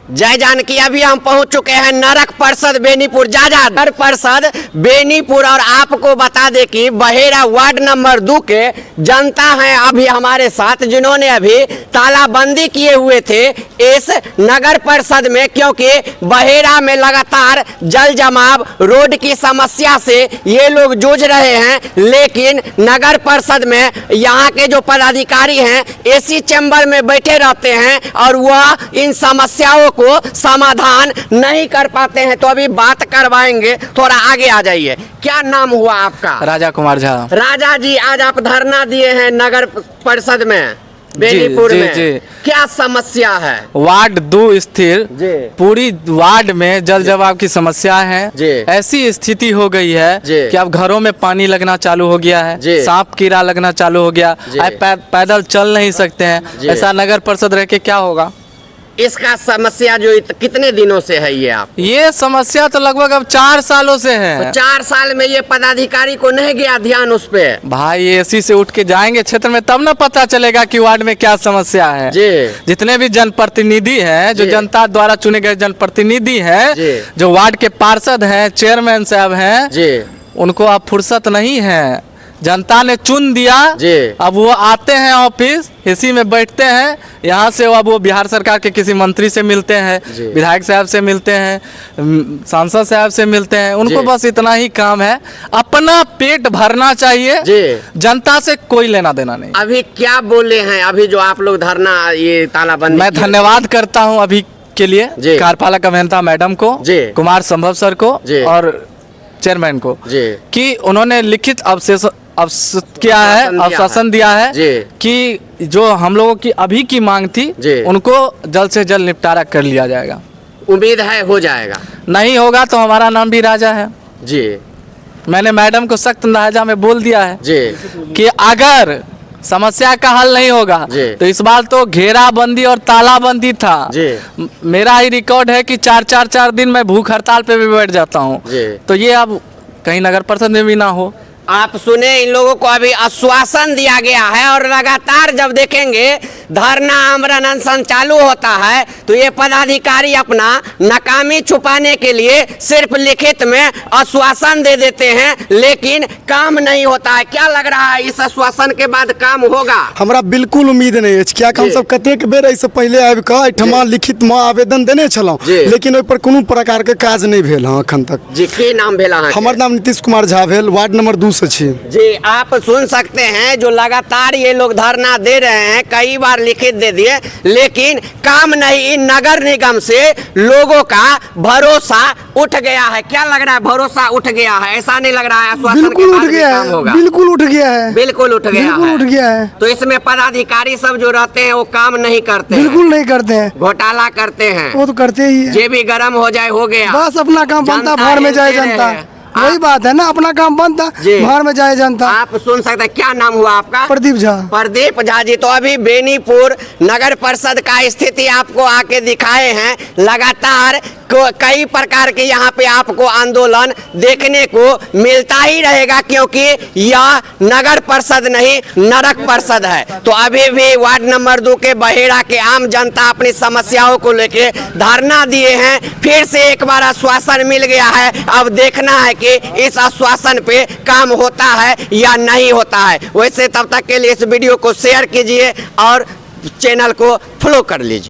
जय जानकी। अभी हम पहुंच चुके हैं नरक परिषद बेनीपुर जाजा नगर परिषद बेनीपुर और आपको बता दें कि बहेरा वार्ड नंबर 2 के जनता हैं अभी हमारे साथ, जिन्होंने अभी तालाबंदी किए हुए थे इस नगर परिषद में, क्योंकि बहेरा में लगातार जल जमाव रोड की समस्या से ये लोग जूझ रहे हैं। लेकिन नगर परिषद में यहाँ के जो पदाधिकारी हैं एसी चैम्बर में बैठे रहते हैं और वह इन समस्याओं को समाधान नहीं कर पाते हैं। तो अभी बात करवाएंगे, थोड़ा आगे आ जाइए। क्या नाम हुआ आपका? राजा कुमार झा। राजा जी, आज आप धरना दिए हैं नगर परिषद में बेनीपुर में, क्या समस्या है? वार्ड 2 स्थिर पूरी वार्ड में जल जमाव की समस्या है। ऐसी स्थिति हो गई है कि अब घरों में पानी लगना चालू हो गया है, सांप कीड़ा लगना चालू हो गया, पैदल चल नहीं सकते हैं। ऐसा नगर परिषद रह के क्या होगा? इसका समस्या जो कितने दिनों से है ये समस्या तो लगभग अब 4 सालों से है। तो 4 साल में ये पदाधिकारी को नहीं गया ध्यान उस पे? भाई एसी से उठ के जाएंगे क्षेत्र में तब ना पता चलेगा कि वार्ड में क्या समस्या है। जितने भी जनप्रतिनिधि हैं, जो जनता द्वारा चुने गए जनप्रतिनिधि हैं, जो वार्ड के पार्षद हैं, चेयरमैन साहब हैं, उनको अब फुर्सत नहीं है। जनता ने चुन दिया, अब वो आते हैं ऑफिस, एसी में बैठते हैं, यहाँ से अब वो बिहार सरकार के किसी मंत्री से मिलते हैं, विधायक साहब से मिलते हैं, सांसद साहब से मिलते हैं। उनको बस इतना ही काम है, अपना पेट भरना चाहिए, जनता से कोई लेना देना नहीं। अभी क्या बोले हैं अभी जो आप लोग धरना ये तालाबंदी? मैं धन्यवाद करता हूँ अभी के लिए कार्यपालक अभियंता मैडम को, कुमार संभव सर को और चेयरमैन को, कि उन्होंने लिखित आश्वासन दिया है कि जो हम लोगों की अभी की मांग थी उनको जल्द से जल्द निपटारा कर लिया जाएगा। उम्मीद है हो जाएगा, नहीं होगा तो हमारा नाम भी राजा है जी। मैंने मैडम को सख्त लहजा में बोल दिया है कि अगर समस्या का हल नहीं होगा तो इस बार तो घेराबंदी और तालाबंदी था। मेरा ही रिकॉर्ड है कि 4 दिन मैं भूख हड़ताल पे भी बैठ जाता हूँ। तो ये अब कहीं नगर परिषद में भी ना हो। आप सुने, इन लोगों को अभी आश्वासन दिया गया है और लगातार जब देखेंगे धरना आमरण अनशन चालू होता है तो ये पदाधिकारी अपना नाकामी छुपाने के लिए सिर्फ लिखित में आश्वासन दे देते हैं, लेकिन काम नहीं होता है। क्या लग रहा है इस आश्वासन के बाद काम होगा? हमरा बिल्कुल उम्मीद नहीं है, क्या हम सब कतेक बेर इससे पहले आबि के एठमा लिखित में आवेदन देने छलहुँ, लेकिन ओहि पर कोनो प्रकार के काज नहीं भेल है अखन तक। जी, की नाम भेल अहाँ? हमर नाम नीतीश कुमार झा भेल, वार्ड नंबर 2 से छी। जी, आप सुन सकते हैं जो लगातार ये लोग धरना दे रहे हैं, कई बार लिखित दे दिए लेकिन काम नहीं। इन नगर निगम से लोगों का भरोसा उठ गया है। क्या लग रहा है? भरोसा उठ गया है? ऐसा नहीं लग रहा है आश्वासन बिल्कुल उठ गया है, बिल्कुल उठ गया है, बिल्कुल उठ गया है। तो इसमें पदाधिकारी सब जो रहते हैं वो काम नहीं करते, बिल्कुल नहीं करते हैं, घोटाला करते हैं। वो तो करते ही है। जे भी गर्म हो जाए हो गया, बस अपना काम बनता, बाहर में जाए जनता। वही बात है ना, अपना काम बनता, बाहर में जाए जनता। आप सुन सकते हैं। क्या नाम हुआ आपका? प्रदीप झा। प्रदीप झा जी, तो अभी बेनीपुर नगर परिषद का स्थिति आपको आके दिखाए हैं। लगातार कई प्रकार के यहाँ पे आपको आंदोलन देखने को मिलता ही रहेगा, क्योंकि यह नगर परिषद नहीं नरक परिषद है। तो अभी भी वार्ड नंबर 2 के बहेरा के आम जनता अपनी समस्याओं को लेके धरना दिए हैं। फिर से एक बार आश्वासन मिल गया है, अब देखना है कि इस आश्वासन पे काम होता है या नहीं होता है। वैसे तब तक के लिए इस वीडियो को शेयर कीजिए और चैनल को फॉलो कर लीजिए।